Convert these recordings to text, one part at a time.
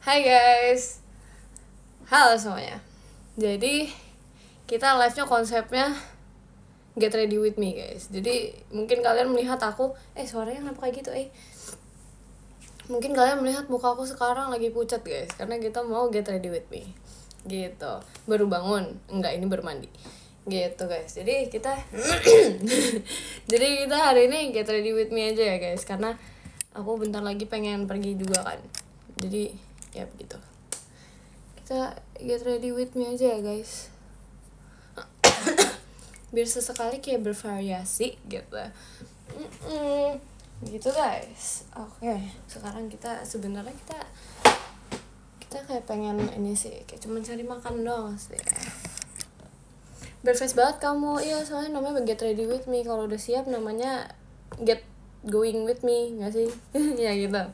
Hai guys, halo semuanya. Jadi kita live-nya konsepnya get ready with me guys. Jadi mungkin kalian melihat aku, suaranya kenapa kayak gitu Mungkin kalian melihat muka aku sekarang lagi pucat guys, karena kita mau get ready with me. Gitu. Baru bangun, enggak ini baru mandi. Gitu guys. Jadi kita jadi kita hari ini get ready with me aja ya guys, karena aku bentar lagi pengen pergi juga kan. Jadi ya begitu. Kita get ready with me aja ya guys, biar sesekali kayak bervariasi gitu. Gitu guys. Oke, sekarang kita sebenarnya kita kayak pengen ini sih, kayak cuma cari makan doang sih. Berface banget kamu. Iya, soalnya namanya get ready with me. Kalau udah siap namanya get going with me, nggak sih? Ya gitu.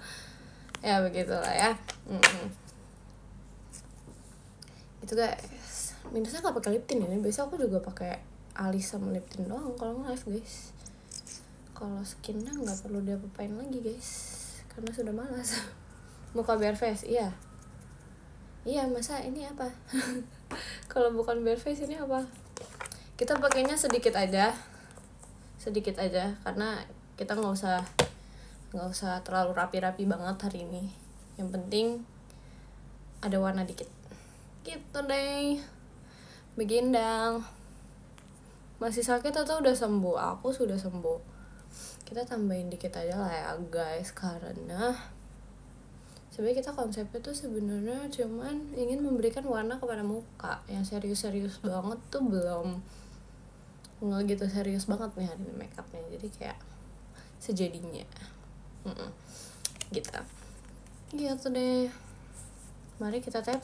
Ya begitulah ya. Itu guys, minusnya nggak pakai lip tint ini. Biasa aku juga pakai alis sama lip tint doang kalau live guys. Kalau skinnya nggak perlu diapa-apain lagi guys, karena sudah malas. Muka bare face, iya masa ini apa? Kalau bukan bare face ini apa? Kita pakainya sedikit aja karena kita nggak usah terlalu rapi-rapi banget hari ini. Yang penting ada warna dikit gitu deh. Begindang. Masih sakit atau udah sembuh? Aku sudah sembuh. Kita tambahin dikit aja lah ya guys, karena sebenarnya kita konsepnya tuh sebenarnya cuman ingin memberikan warna kepada muka. Yang serius-serius banget tuh belum, nggak gitu serius banget nih hari ini makeupnya. Jadi kayak sejadinya gitu deh. Mari kita tap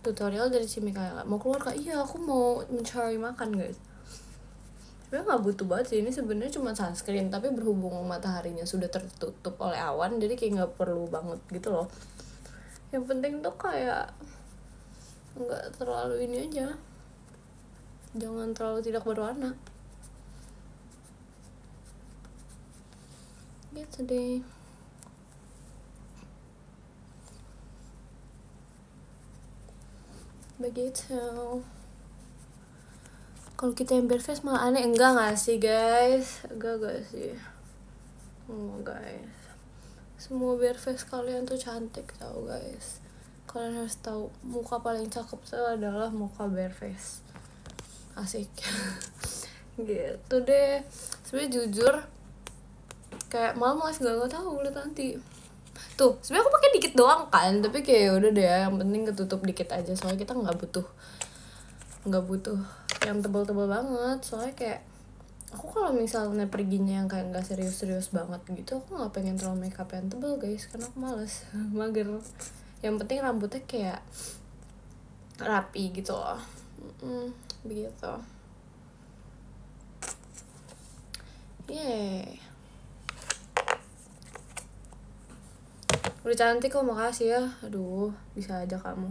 tutorial dari si Mikaela. Mau keluar kak? Iya, aku mau mencari makan guys. Sebenarnya nggak butuh banget sih, ini sebenarnya cuma sunscreen, tapi berhubung mataharinya sudah tertutup oleh awan, jadi kayak nggak perlu banget gitu loh. Yang penting tuh kayak nggak terlalu ini aja, jangan terlalu tidak berwarna gitu deh. Begitu. Kalau kita yang bare face malah aneh. Enggak sih guys? Enggak sih. Guys, semua bare face kalian tuh cantik tau guys. Kalian harus tahu, muka paling cakep tuh adalah muka bare face. Asik. Gitu deh. Sebenarnya jujur kayak malam live gak tahu, lihat nanti. Tuh, sebenarnya aku pakai dikit doang kan, tapi kayak udah deh, yang penting ketutup dikit aja. Soalnya kita nggak butuh yang tebal-tebal banget. Soalnya kayak aku kalau misalnya perginya yang kayak nggak serius-serius banget gitu, aku nggak pengen terlalu makeup yang tebal guys, karena aku males. Mager. Yang penting rambutnya kayak rapi gitu loh. Begitu. Yeay. Udah cantik kok, makasih ya. Aduh, bisa aja kamu.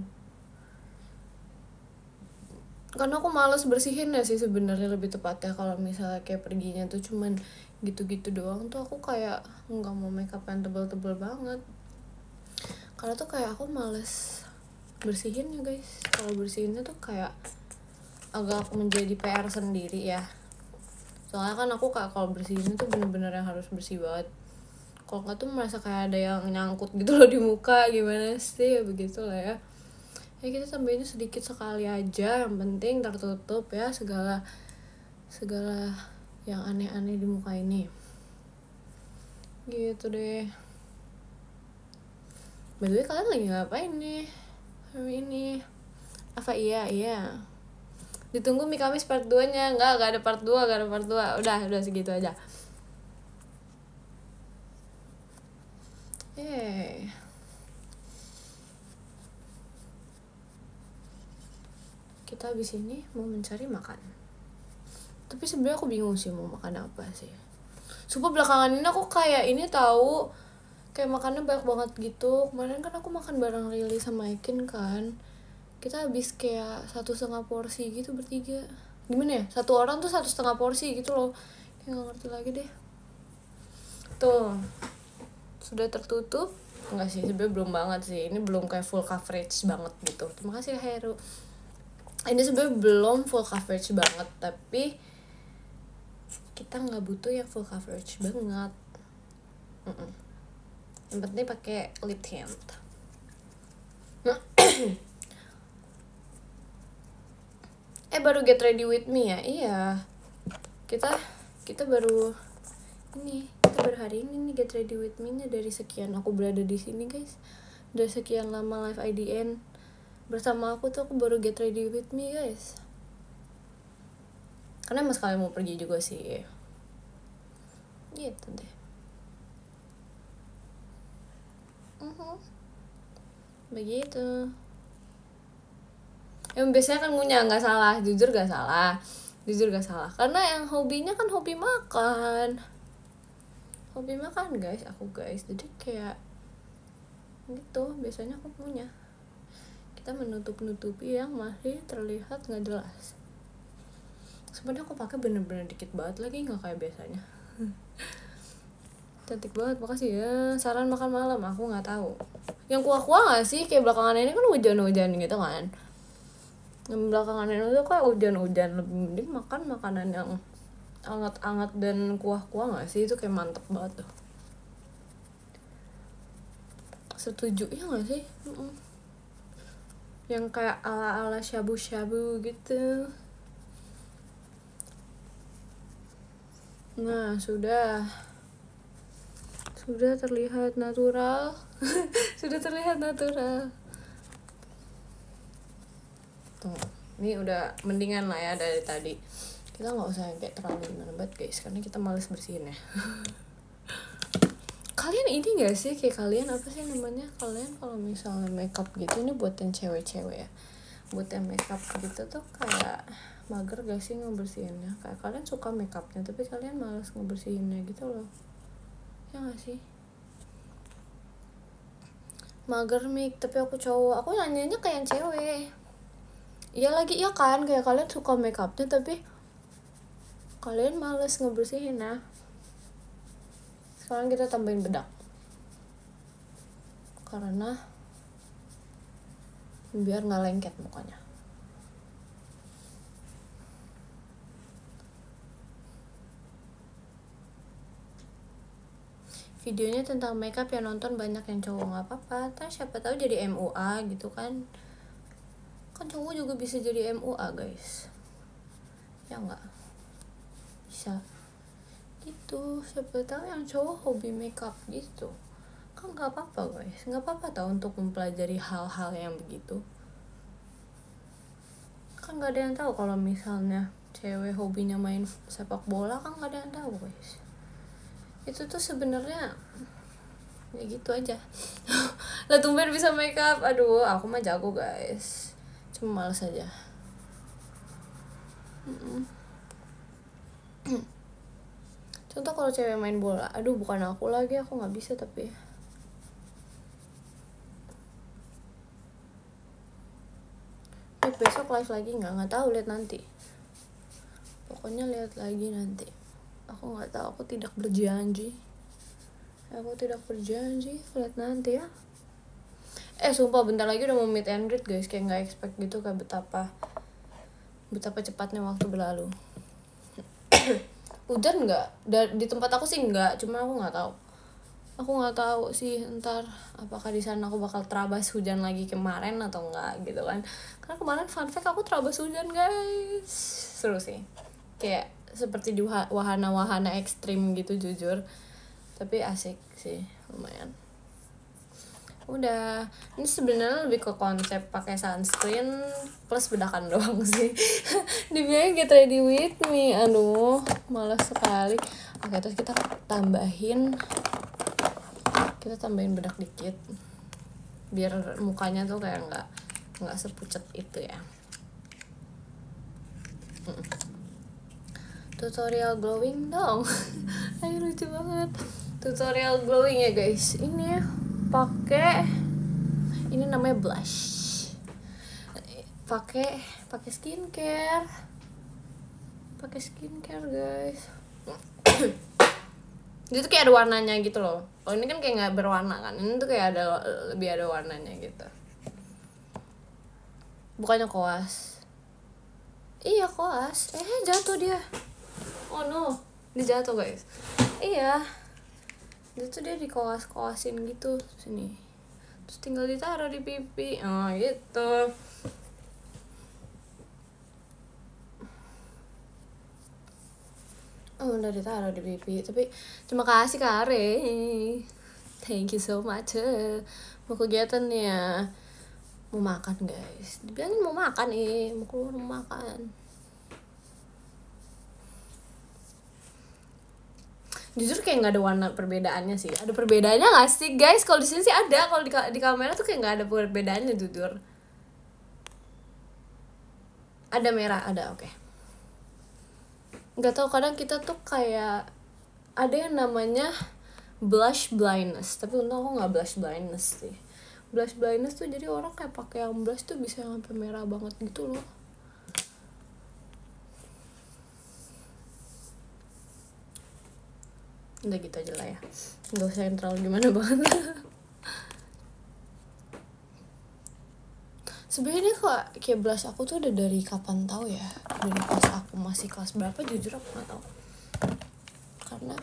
Karena aku males bersihin ya sih sebenarnya, lebih tepatnya. Kalau misalnya kayak perginya tuh cuman gitu-gitu doang tuh, aku kayak nggak mau makeup yang tebel-tebel banget. Karena tuh kayak aku males bersihinnya guys. Kalau bersihinnya tuh kayak agak menjadi PR sendiri ya. Soalnya kan aku kayak kalau bersihinnya tuh bener-bener yang harus bersih banget. Kalau nggak tuh merasa kayak ada yang nyangkut gitu loh di muka, gimana sih, ya begitulah ya. Ya kita tambahinnya sedikit sekali aja, yang penting tertutup ya segala yang aneh-aneh di muka ini. Gitu deh. By the way, kalian lagi ngapain nih hari ini? Apa iya? Ditunggu Mikamis part 2 nya. Gak ada part 2. Udah segitu aja. Kita habis ini mau mencari makan. Tapi sebenarnya aku bingung sih mau makan apa sih. Sumpah belakangan ini aku kayak ini tahu, kayak makannya banyak banget gitu. Kemarin kan aku makan bareng Lily sama Ekin kan. Kita habis kayak 1,5 porsi gitu bertiga. Gimana ya? Satu orang tuh 1,5 porsi gitu loh. Kayak gak ngerti lagi deh. Tuh. sudah tertutup. Enggak sih, sebenarnya belum banget sih, ini belum kayak full coverage banget gitu. Terima kasih Heru. Ini sebenarnya belum full coverage banget, tapi kita nggak butuh yang full coverage banget. Yang penting pakai lip tint. Baru get ready with me ya. Iya, kita baru hari ini nih get ready with me nya. Dari sekian aku berada di sini guys, dari sekian lama live IDN bersama aku tuh, aku baru get ready with me guys, karena emang sekalian mau pergi juga sih gitu deh. Begitu. Yang biasanya kan ngunyah, nggak salah, jujur gak salah, karena yang hobinya kan hobi makan guys, jadi kayak gitu. Biasanya aku punya, kita menutupi yang masih terlihat nggak jelas. Sebenarnya aku pakai bener-bener dikit banget lagi, nggak kayak biasanya. Cantik banget, makasih ya. Saran makan malam, aku nggak tahu yang kuah-kuah nggak sih, kayak belakangan ini kan hujan-hujan gitu kan. Yang belakangan ini tuh kayak hujan-hujan, lebih mending makan makanan yang anget-anget dan kuah-kuah nggak sih, itu kayak mantep banget tuh. Setuju ya nggak sih? Yang kayak ala-ala shabu-shabu gitu. Nah, sudah terlihat natural. Sudah terlihat natural. Tuh, ini udah mendingan lah ya dari tadi. Kita nggak usah kayak terlalu gimana banget guys, karena kita males bersihin ya. Kalian ini nggak sih, kayak kalian apa sih namanya, kalian kalau misalnya makeup gitu, ini buat yang cewek-cewek ya, buat yang makeup gitu tuh kayak mager gak sih ngebersihinnya? Kayak kalian suka makeupnya tapi kalian males ngebersihinnya gitu loh, ya nggak sih? Mager make, tapi aku cowok, aku nanyanya kayak yang cewek. Iya lagi, iya kan, kayak kalian suka makeupnya tapi kalian males ngebersihin. Nah, sekarang kita tambahin bedak, karena biar nggak lengket mukanya. Videonya tentang makeup yang nonton banyak yang cowok, nggak apa-apa, siapa tahu jadi MUA gitu kan cowok juga bisa jadi MUA guys, ya nggak? Bisa gitu, siapa tahu yang cowok hobi makeup gitu kan, nggak apa-apa guys, nggak apa-apa tau untuk mempelajari hal-hal yang begitu kan. Nggak ada yang tahu kalau misalnya cewek hobinya main sepak bola, kan nggak ada yang tahu guys. Itu tuh sebenarnya ya gitu aja. Lah tumben bisa makeup, aduh aku mah jago guys, cuma males aja. Contoh kalau cewek main bola, aduh bukan aku lagi, aku nggak bisa. Tapi besok live lagi nggak tahu, lihat nanti, pokoknya lihat lagi nanti. Aku nggak tahu, aku tidak berjanji, lihat nanti ya. Sumpah bentar lagi udah mau meet and greet guys, kayak nggak expect gitu, kayak betapa cepatnya waktu berlalu. Hujan nggak? Di tempat aku sih nggak, cuma aku nggak tahu sih ntar apakah di sana aku bakal terabas hujan lagi kemarin atau enggak gitu kan. Karena kemarin fun fact aku terabas hujan guys, seru sih, kayak seperti di wahana-wahana ekstrim gitu jujur, tapi asik sih lumayan. Udah, ini sebenarnya lebih ke konsep pakai sunscreen plus bedakan doang sih. Dibilangin get ready with me, aduh malas sekali. Oke, terus kita tambahin bedak dikit biar mukanya tuh kayak nggak sepucet itu ya. Tutorial glowing dong. Ayo, lucu banget tutorial glowing ya guys. Ini pakai, ini namanya blush, pakai skincare guys. Dia tuh kayak ada warnanya gitu loh. Kalau ini kan kayak nggak berwarna kan, ini tuh kayak ada lebih ada warnanya gitu. Bukannya koas. Iya koas. Jatuh dia. Oh no, dia jatuh guys. Iya. Dia di koas-koasin gitu sini. Terus tinggal ditaruh di pipi. Oh gitu. Oh udah ditaruh di pipi. Tapi terima kasih Kak Are. Thank you so much. Mau kegiatan ya. Mau makan guys. Dibilangin mau makan mau keluar mau makan. Jujur kayak nggak ada warna perbedaannya sih. Ada perbedaannya nggak sih guys? Kalau di sini sih ada. Kalau di kamera tuh kayak nggak ada perbedaannya jujur. Ada merah, ada oke. Nggak tahu kadang kita tuh kayak ada yang namanya blush blindness. Tapi untung aku nggak blush blindness sih. Blush blindness tuh jadi orang kayak pakai yang blush tuh bisa sampai merah banget gitu loh. Udah gitu aja lah ya, nggak usah yang terlalu gimana banget. Sebenarnya kok kayak blush aku tuh udah dari kapan tahu ya, dari pas aku masih kelas berapa jujur aku nggak tahu, karena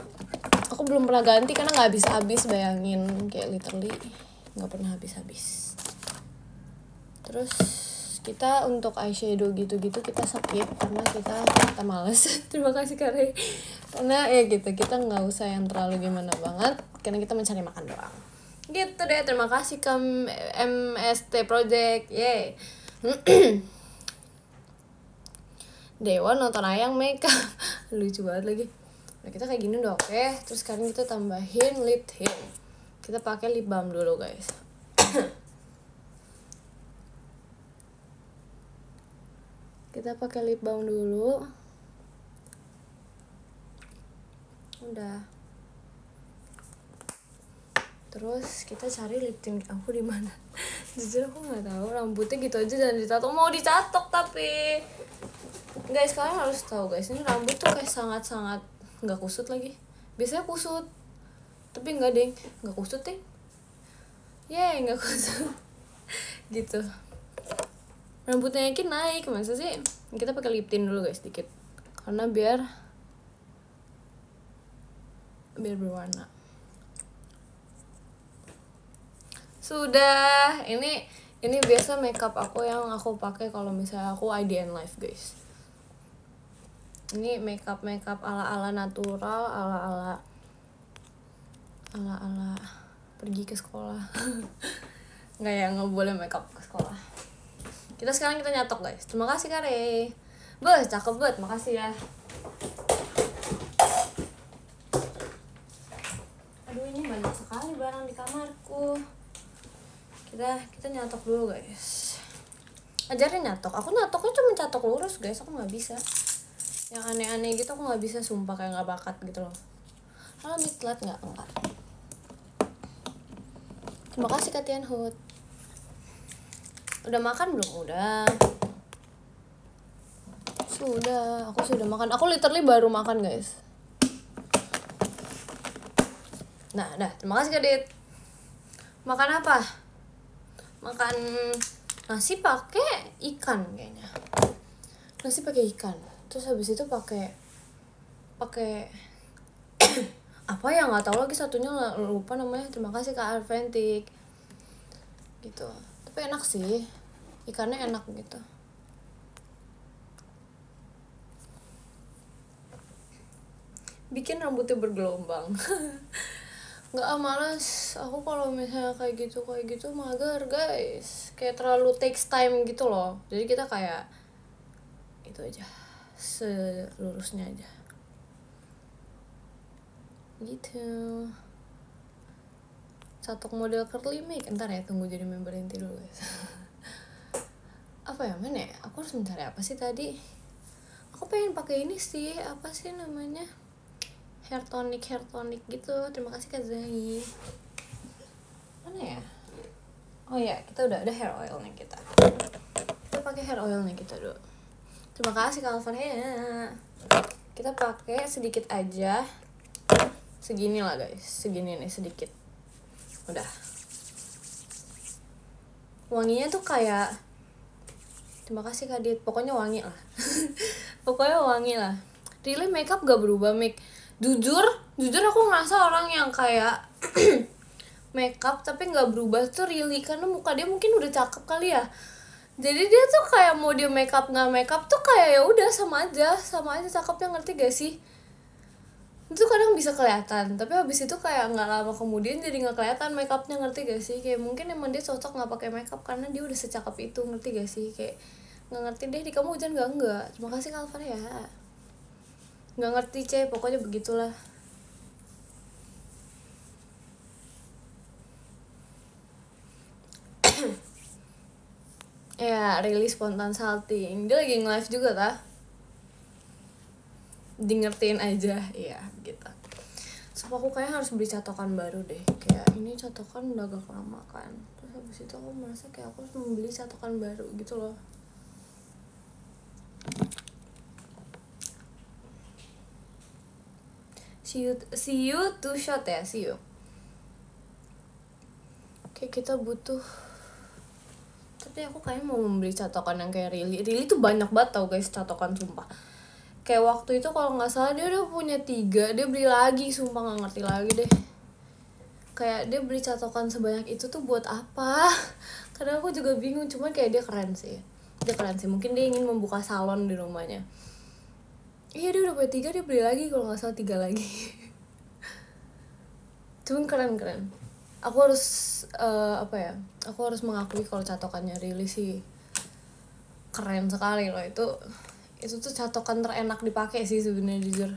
aku belum pernah ganti karena nggak habis-habis, bayangin kayak literally nggak pernah habis-habis. Terus kita untuk eyeshadow gitu-gitu kita skip karena kita males. Terima kasih Kare. Karena ya gitu, kita nggak usah yang terlalu gimana banget karena kita mencari makan doang. Gitu deh, terima kasih ke MST Project. Yeay. Dewa nonton ayang makeup. Lucu banget lagi. Nah, kita kayak gini udah oke. Terus sekarang kita tambahin lip tint. Kita pakai lip balm dulu, guys. Kita pakai lip balm dulu. Udah. Terus kita cari lip tint aku di mana. Jujur aku nggak tahu, rambutnya gitu aja dan ditato. Mau dicatok tapi guys, kalian harus tahu guys, ini rambut tuh kayak sangat-sangat nggak kusut lagi. Biasanya kusut, tapi nggak deng, nggak kusut deh. Nggak kusut. Gitu. Rambutnya yakin naik, masa sih? Kita pakai lip tint dulu guys, dikit, karena biar berwarna. Sudah, ini biasa makeup aku yang aku pakai kalau misalnya aku IDN live guys. Ini makeup ala natural, ala pergi ke sekolah. Nggak ya, nggak boleh makeup ke sekolah. Sekarang kita nyatok guys. Terima kasih Kare. Beuh, cakep banget, makasih ya. Aduh, ini banyak sekali barang di kamarku. Kita nyatok dulu guys. Ajarin nyatok. Aku nyatoknya cuma catok lurus guys. Aku nggak bisa. Yang aneh-aneh gitu aku nggak bisa, sumpah, kayak nggak bakat gitu loh. Halo Miklat, nggak enggak. Terima kasih Katian Hood. Udah makan belum? Udah. Sudah, aku sudah makan. Aku literally baru makan guys. Nah, dah. Terima kasih Kadit. Makan apa? Makan nasi pakai ikan kayaknya. Nasi pakai ikan. Terus habis itu pakai apa ya, nggak tahu lagi satunya, lupa namanya. Terima kasih Kak Arventik. Gitu. Tapi enak sih. Ikannya enak gitu. Bikin rambutnya bergelombang. Nggak, malas aku kalau misalnya kayak gitu mager guys, kayak terlalu takes time gitu loh. Jadi kita kayak itu aja, selurusnya aja gitu. Catok model curly make, ntar ya, tunggu jadi member inti dulu guys. Apa ya, mana ya, aku harus mencari apa sih tadi. Aku pengen pakai ini sih, apa sih namanya, hair tonic gitu. Terima kasih Kak Zai. Mana ya? Oh ya, kita udah ada hair oilnya kita. Kita pakai hair oilnya kita dulu. Terima kasih Kak Alvan. Kita pakai sedikit aja. segini lah guys, segini nih sedikit. Udah. Wanginya tuh kayak, terima kasih Kak Dit, pokoknya wangi lah. Pokoknya wangi lah. Really makeup gak berubah, jujur aku ngerasa orang yang kayak makeup tapi nggak berubah tuh really karena muka dia mungkin udah cakep kali ya. Jadi dia tuh kayak mau dia makeup nggak makeup tuh kayak ya udah sama aja cakepnya, ngerti gak sih? Itu kadang bisa kelihatan tapi habis itu kayak nggak lama kemudian jadi nggak kelihatan makeupnya, ngerti gak sih? Kayak mungkin emang dia cocok nggak pakai makeup karena dia udah secakep itu, ngerti gak sih? Kayak nggak ngerti deh. Di kamu hujan enggak? Terima kasih Kalvan ya. Nggak ngerti pokoknya begitulah. Ya, rilis spontan salting. Dia lagi nge-live juga tah. Di ngertiin aja, iya gitu. So aku kayak harus beli catokan baru deh. Kayak ini catokan udah agak lama kan. Terus habis itu aku merasa kayak aku harus membeli catokan baru gitu loh. See you 2 shot ya, see you. Kayak kita butuh, tapi aku kayaknya mau membeli catokan yang kayak Rili tuh banyak banget tau guys catokan, sumpah. Kayak waktu itu kalau nggak salah dia udah punya 3, dia beli lagi, sumpah nggak ngerti lagi deh. Kayak dia beli catokan sebanyak itu tuh buat apa? Karena aku juga bingung, cuman kayak dia keren sih. Mungkin dia ingin membuka salon di rumahnya. Iya dia udah punya 3, dia beli lagi kalau nggak salah 3 lagi. Cuman keren. Aku harus aku harus mengakui kalau catokannya Rili sih keren sekali loh. Itu tuh catokan terenak dipakai sih sebenarnya, jujur.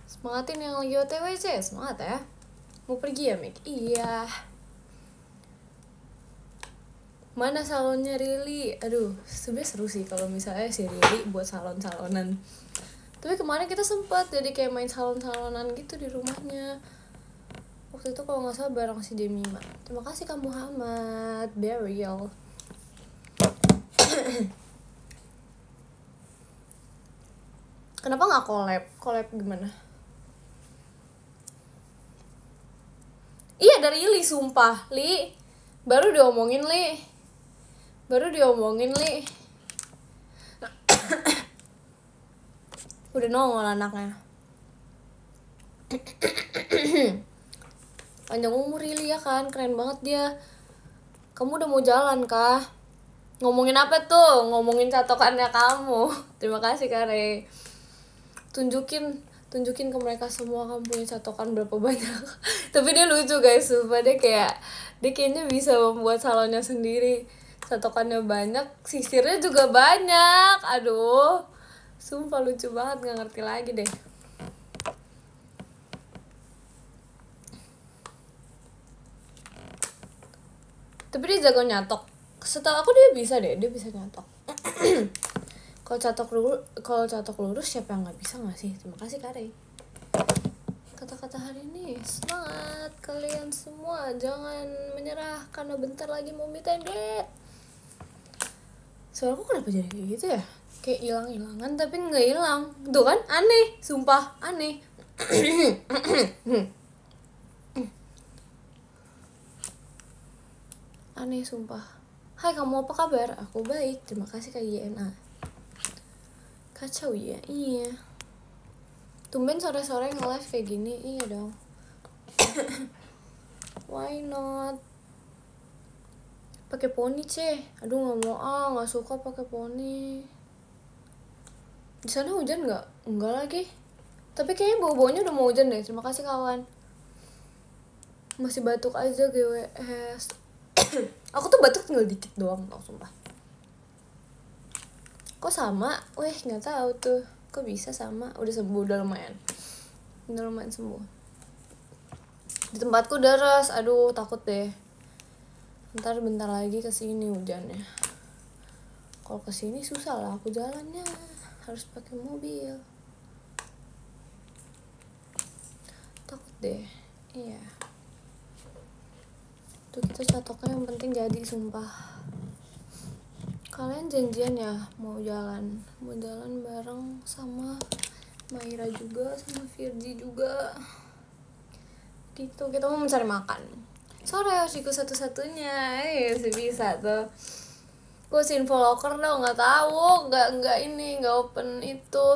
Semangatin yang lagi OTW semangat ya. Mau pergi ya Mik? Iya. Mana salonnya Rili? Aduh, sebenarnya seru sih kalau misalnya si Rili buat salon-salonan. Tapi kemarin kita sempat jadi kayak main salon-salonan gitu di rumahnya. Waktu itu kalau nggak salah bareng si Jemima. Terima kasih Kak Muhammad, Burial. Kenapa nggak collab gimana? Iya dari Li, sumpah Li baru diomongin Li. Udah nongol anaknya. Panjang umur Rili ya kan, keren banget dia. Kamu udah mau jalan kah? Ngomongin apa tuh? Ngomongin catokannya kamu. Terima kasih Kare. Tunjukin ke mereka semua kamu punya catokan berapa banyak. Tapi dia lucu guys, sumpah dia kayaknya bisa membuat salonnya sendiri. Catokannya banyak, sisirnya juga banyak. Aduh, sumpah lucu banget, nggak ngerti lagi deh. Tapi dia jago nyatok. Setahu aku dia bisa nyatok. Kalau catok lurus siapa yang nggak bisa nggak sih? Terima kasih Kare. Kata-kata hari ini, semangat kalian semua, jangan menyerah karena bentar lagi mau meet and greet. Soalnya aku kenapa jadi kayak gitu ya? Kayak hilang-hilangan tapi nggak hilang. Tuh kan aneh, sumpah aneh. Aneh sumpah. Hai kamu apa kabar? Aku baik, terima kasih Kak YNA. Kacau ya, iya. Tumben sore-sore nge-live kayak gini, iya dong. Why not? Pakai poni aduh nggak mau nggak suka pakai poni. Di sana hujan nggak? Enggak lagi. Tapi kayaknya bau-baunya udah mau hujan deh. Terima kasih kawan. Masih batuk aja GWS. Aku tuh batuk tinggal dikit doang tau, sumpah. Kok sama? Nggak tahu tuh. Kok bisa sama? Udah sembuh, udah lumayan sembuh. Di tempatku deras, aduh takut deh. Bentar lagi kesini hujannya. Kalau kesini susah lah aku jalannya, harus pakai mobil. Takut deh, iya. Tuh kita catoknya yang penting jadi, sumpah. Kalian janjian ya mau jalan bareng sama Maira juga, sama Virgi juga. Gitu, kita mau mencari makan. Sore Yoshiku satu-satunya, sih bisa tuh. Gue si info locker dong, nggak tahu, nggak ini, nggak open itu,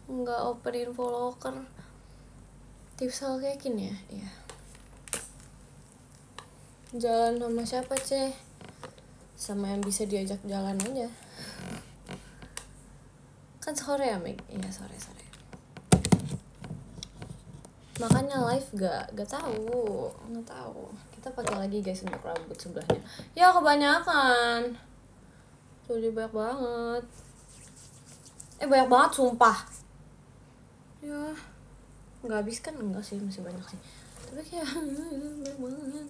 nggak open info locker. Tips hal kayak gini ya, iya. Jalan sama siapa ceh? Sama yang bisa diajak jalan aja. Kan sore ya Meg? Iya sore. Makanya live nggak tahu. Kita pakai lagi guys untuk rambut sebelahnya. Ya kebanyakan. Tuh dia banyak banget. Banyak banget sumpah. Ya nggak habis kan? Enggak sih, masih banyak sih. Tapi kayak banyak banget.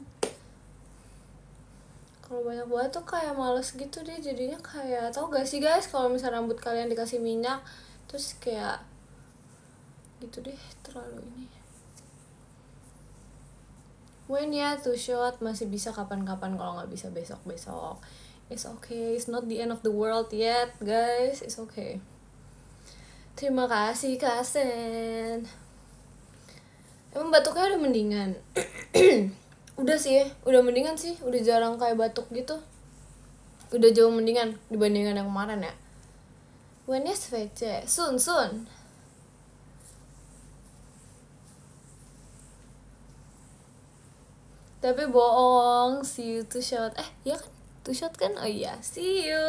Kalau banyak banget tuh kayak males gitu deh jadinya. Kayak tau gak sih guys, kalau misalnya rambut kalian dikasih minyak terus kayak gitu deh, terlalu ini. When ya to shot masih bisa kapan-kapan, kalau nggak bisa besok. It's okay, it's not the end of the world yet guys, it's okay. Terima kasih Kasen. Emang batuknya udah mendingan? Udah sih, udah mendingan sih, udah jarang kayak batuk gitu. Udah jauh mendingan dibandingkan yang kemarin ya. When yes VC, soon. Tapi bohong, see you to shot. Iya kan? To shot kan? Oh iya, see you.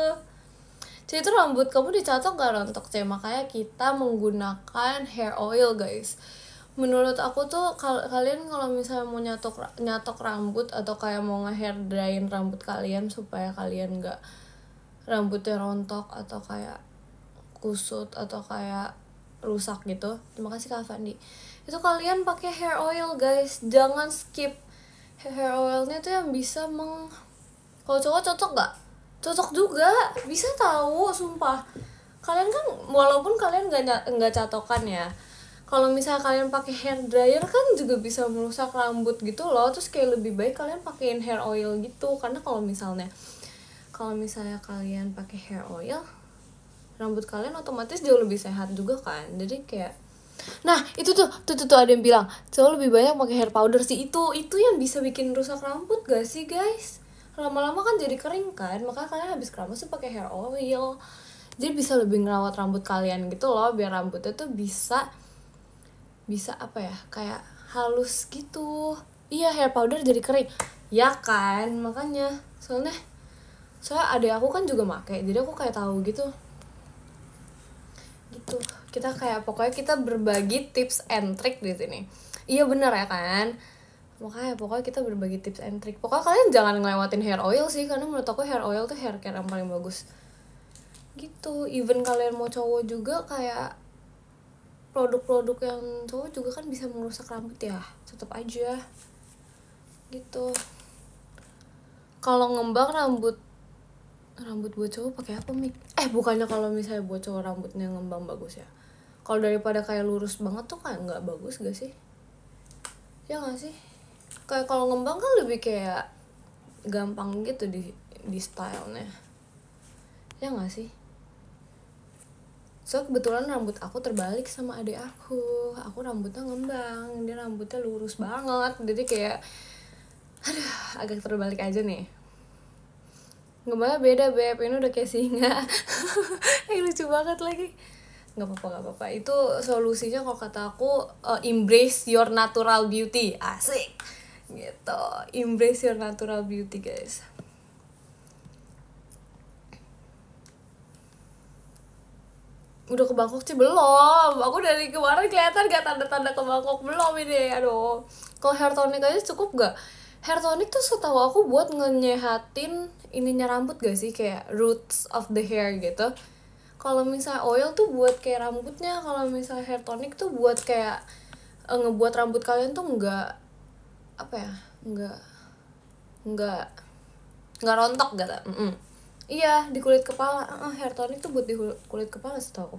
Jadi itu rambut kamu dicatok gak rontok cek? Makanya kita menggunakan hair oil guys. Menurut aku tuh kalian kalau misalnya mau nyatok rambut atau kayak mau nge-hair dryin rambut kalian supaya kalian gak rambutnya rontok atau kayak kusut atau kayak rusak gitu. Terima kasih Kak Fandi. Itu kalian pakai hair oil guys, jangan skip. Hair oilnya tuh yang bisa kalau cowok cocok gak? Cocok juga, bisa tahu sumpah. Kalian kan walaupun kalian nggak catokan ya, kalau misalnya kalian pakai hair dryer kan juga bisa merusak rambut gitu loh. Terus kayak lebih baik kalian pakein hair oil gitu, karena kalau misalnya kalian pakai hair oil, rambut kalian otomatis jauh lebih sehat juga kan. Jadi kayak nah itu tuh ada yang bilang cowok lebih banyak pakai hair powder sih. Itu yang bisa bikin rusak rambut gak sih guys? Lama-lama kan jadi kering kan, makanya kalian habis keramas tuh pakai hair oil. Jadi bisa lebih ngerawat rambut kalian gitu loh, biar rambutnya tuh bisa apa ya, kayak halus gitu. Iya, hair powder jadi kering ya kan, makanya soalnya adek aku kan juga pakai, jadi aku kayak tahu gitu. Kita kayak pokoknya kita berbagi tips and trick di sini. Iya benar ya kan? Makanya pokoknya kita berbagi tips and trick. Pokoknya kalian jangan ngelewatin hair oil sih, karena menurut aku hair oil tuh hair care yang paling bagus. Gitu. Even kalian mau cowok juga, kayak produk-produk yang cowok juga kan bisa merusak rambut ya. Tetap aja. Gitu. Kalau ngembang rambut buat cowok pakai apa Mik? Bukannya kalau misalnya buat cowok rambutnya ngembang bagus ya? Kalau daripada kayak lurus banget tuh kayak nggak bagus gak sih? Ya nggak sih? Kayak kalau ngembang kan lebih kayak gampang gitu di stylenya. Ya nggak sih? So kebetulan rambut aku terbalik sama adik aku. Aku rambutnya ngembang, dia rambutnya lurus banget. Jadi kayak agak terbalik aja nih. Ngembangnya beda beb, ini udah kayak singa. Lucu banget lagi. Nggak apa-apa. Itu solusinya kalau kata aku, embrace your natural beauty. Asik gitu, embrace your natural beauty guys. Udah ke Bangkok sih belum. Aku dari kemarin kelihatan gak tanda-tanda ke Bangkok belum ini. Aduh, kalau hair tonic aja cukup gak? Hair tonic tuh setahu aku buat ngenyehatin ininya rambut gak sih, kayak roots of the hair gitu. Kalau misalnya oil tuh buat kayak rambutnya, kalau misalnya hair tonic tuh buat kayak ngebuat rambut kalian tuh nggak rontok gitu. Iya, di kulit kepala. Hair tonic tuh buat di kulit kepala setahu aku.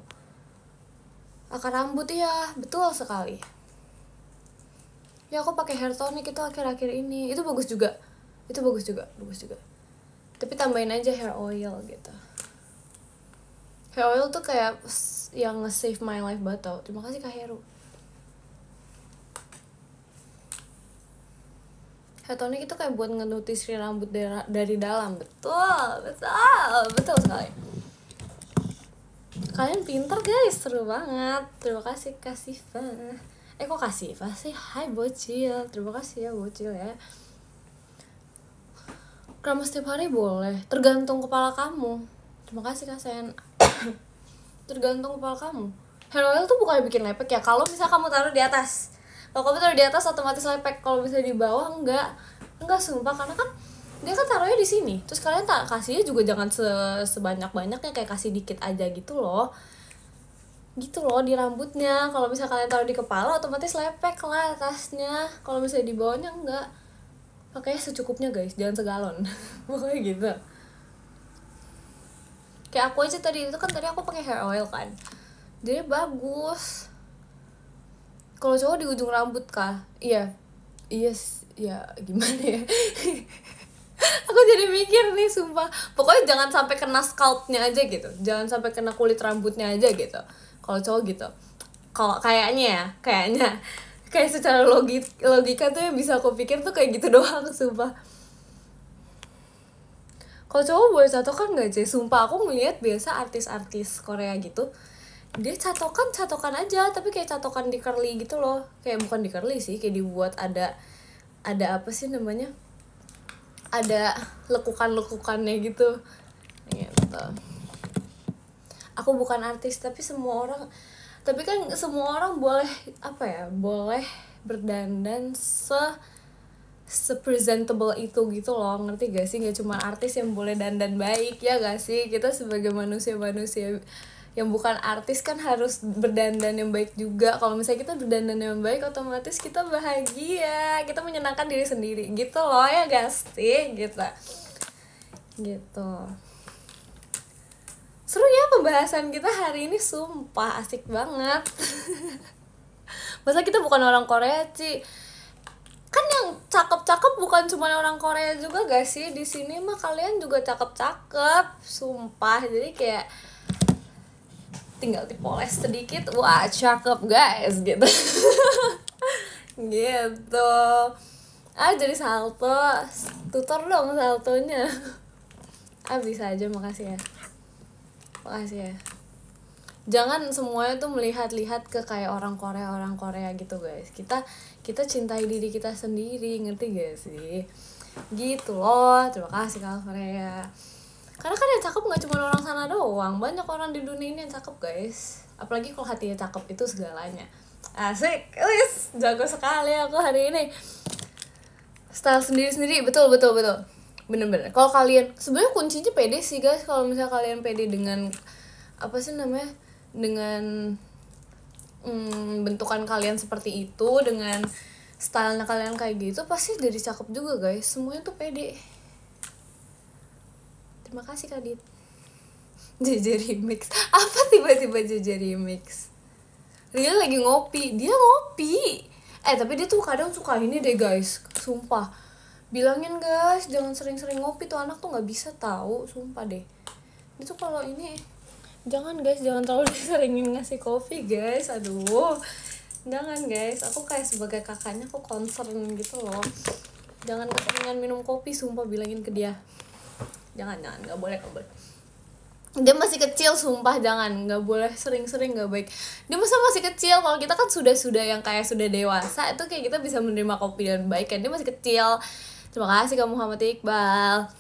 Akar rambut, ya betul sekali. Ya aku pakai hair tonic itu akhir-akhir ini. Itu bagus juga. Tapi tambahin aja hair oil gitu. Hair oil tuh kayak yang nge-save my life banget tau. Terima kasih Kak Heru. hair tonic itu kayak buat ngenutrisi rambut dari dalam. Betul sekali. Kalian pintar guys, seru banget. Terima kasih Kasifa. Kok Kasifa sih? Hai Bocil, terima kasih ya Bocil ya. Keramas setiap hari boleh, tergantung kepala kamu. Terima kasih Kasen. Tergantung kepala kamu. Hair oil tuh bukannya bikin lepek ya. Kalau misal kamu taruh di atas, kalau kamu taruh di atas otomatis lepek. Kalau misalnya di bawah enggak sumpah, karena kan dia kan taruhnya di sini. Terus kalian tak kasihnya juga jangan sebanyak-banyaknya, kayak kasih dikit aja gitu loh di rambutnya. Kalau misalnya kalian taruh di kepala otomatis lepek lah atasnya. Kalau misalnya di bawahnya enggak, pakainya secukupnya guys, jangan segalon. Pokoknya gitu. Kayak aku aja tadi aku pakai hair oil kan, jadi bagus. Kalau cowok di ujung rambut kah? Iya gimana ya. Aku jadi mikir nih sumpah. Pokoknya jangan sampai kena scalpnya aja gitu, jangan sampai kena kulit rambutnya aja gitu. Kalau cowok gitu, kalau kayaknya kayak secara logika tuh yang bisa aku pikir tuh kayak gitu doang sumpah. Kalau cowok boleh catokan gak sih? Sumpah aku ngeliat biasa artis-artis Korea gitu, dia catokan aja, tapi kayak catokan di curly gitu loh. Kayak bukan di curly sih, kayak dibuat ada apa sih namanya, ada lekukannya gitu. Aku bukan artis, tapi semua orang boleh boleh berdandan presentable itu gitu loh, ngerti gak sih? Gak cuma artis yang boleh dandan baik, ya gak sih? Kita sebagai manusia yang bukan artis kan harus berdandan yang baik juga. Kalau misalnya kita berdandan yang baik, otomatis kita bahagia, kita menyenangkan diri sendiri gitu loh, ya gak sih? Gitu. Seru ya pembahasan kita hari ini, sumpah asik banget. Masa kita bukan orang Korea sih? Kan yang cakep-cakep bukan cuma orang Korea juga gak sih? Di sini mah kalian juga cakep-cakep, sumpah. Jadi kayak tinggal dipoles sedikit, wah cakep guys gitu. Gitu. Jadi salto, tutor dong saltonya. Bisa aja, makasih ya. Jangan semuanya tuh melihat-lihat ke kayak orang Korea gitu guys. Kita cintai diri kita sendiri, ngerti gak sih? Gitu loh. Terima kasih Kak Korea. Karena kan yang cakep gak cuma orang sana doang, banyak orang di dunia ini yang cakep guys. Apalagi kalau hatinya cakep, itu segalanya. Asik, wis, jago sekali aku hari ini. Style sendiri-sendiri, betul. Bener-bener. Kalau kalian, sebenarnya kuncinya pede sih guys. Kalau misalnya kalian pede dengan dengan bentukan kalian seperti itu, dengan stylenya kalian kayak gitu, pasti jadi cakep juga guys. Semuanya tuh pede. Terima kasih Kak Dit. JJ Remix. Apa tiba-tiba JJ Remix? Ria lagi ngopi. Dia ngopi. Tapi dia tuh kadang suka ini deh guys, sumpah. Bilangin guys, jangan sering-sering ngopi tuh anak tuh nggak bisa tahu, sumpah deh. Itu kalau ini jangan guys, jangan terlalu diseringin ngasih kopi guys. Aduh, jangan guys. Aku kayak sebagai kakaknya aku concern gitu loh. Jangan keseringan minum kopi, sumpah, bilangin ke dia. Jangan, nggak boleh. Dia masih kecil, sumpah, nggak boleh sering-sering, nggak baik. Dia masih kecil. Kalau kita kan sudah yang kayak sudah dewasa, itu kayak kita bisa menerima kopi dengan baik kan. Dia masih kecil. Terima kasih Kak Muhammad Iqbal.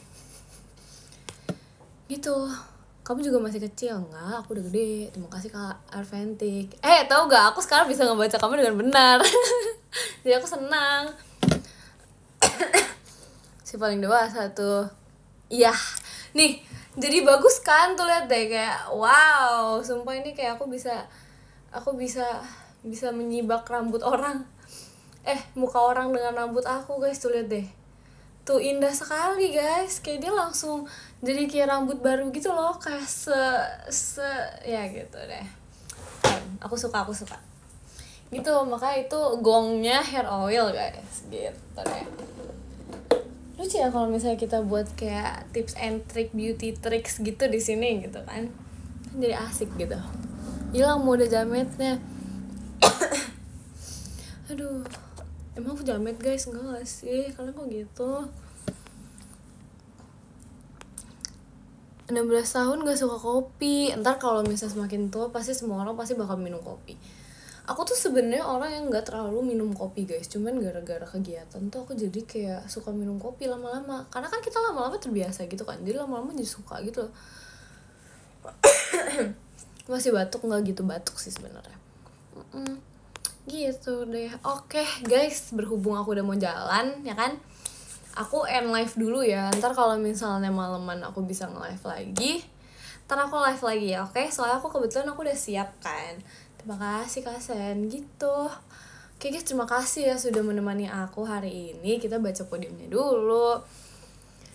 Gitu. Kamu juga masih kecil? Enggak, aku udah gede. Terima kasih Kak Arventik. Tahu gak, aku sekarang bisa ngebaca kamu dengan benar. Jadi aku senang. Si paling dewasa tuh. Iya. Nih, jadi bagus kan tuh, lihat deh, kayak wow, sumpah ini kayak aku bisa menyibak rambut orang. Muka orang dengan rambut aku guys, tuh lihat deh. Tuh indah sekali guys, kayak dia langsung jadi kayak rambut baru gitu loh, kayak ya gitu deh. Aku suka. Gitu, makanya itu gongnya hair oil guys, gitu deh. Lucu ya kalau misalnya kita buat kayak tips and trick, beauty tricks gitu di sini gitu kan. Jadi asik gitu. Hilang mode jametnya. Aduh. Emang aku jamet guys? Enggak sih, kalian kok gitu? 16 tahun gak suka kopi. Ntar kalau misalnya semakin tua pasti semua orang pasti bakal minum kopi. Aku tuh sebenarnya orang yang gak terlalu minum kopi guys, cuman gara-gara kegiatan tuh aku jadi kayak suka minum kopi lama-lama. Karena kan kita lama-lama terbiasa gitu kan, jadi lama-lama jadi suka gitu loh. Masih batuk, nggak gitu batuk sih sebenarnya. Gitu deh. Oke guys, berhubung aku udah mau jalan ya kan, aku end live dulu ya. Ntar kalau misalnya malaman aku bisa nge-live lagi, ntar aku live lagi ya, oke? Soalnya aku kebetulan aku udah siap kan. Terima kasih Kak Sen gitu. Oke guys, terima kasih ya sudah menemani aku hari ini. Kita baca podiumnya dulu.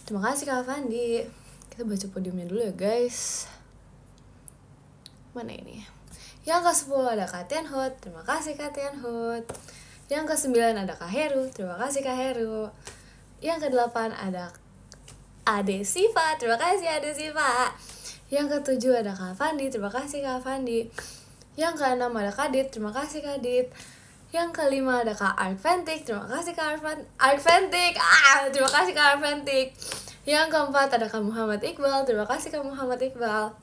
Terima kasih Kak Fandi. Kita baca podiumnya dulu ya guys. Mana ini? Yang ke-10 ada Kak Tianhut. Terima kasih Kak Tianhut. Yang ke-9 ada Kak Heru. Terima kasih Kak Heru. Yang ke-8 ada Ade Siva. Terima kasih Ade Siva. Yang ke-7 ada Kak Fandi. Terima kasih Kak Fandi. Yang ke-6 ada Kak Dit. Terima kasih Kak Dit. Yang ke-5 ada Kak Arventik. Terima kasih Kak Arventik. Terima kasih Kak Arventik. Yang ke-4 ada Kak Muhammad Iqbal. Terima kasih Kak Muhammad Iqbal.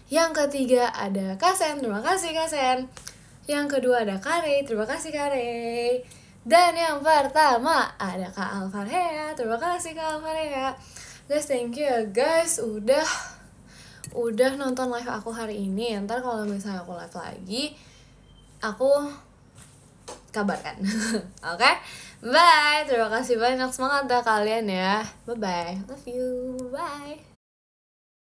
Yang ke-3 ada Kak Sen. Terima kasih Kak Sen. Yang kedua ada Kak Rey. Terima kasih Kak Rey. Dan yang pertama ada Kak Alvarhea. Terima kasih Kak Alvarhea. Guys, thank you ya guys udah nonton live aku hari ini. Ntar kalau misalnya aku live lagi, aku kabarkan. Oke? Bye. Terima kasih banyak, semangat ya kalian ya. Bye bye. Love you. Bye.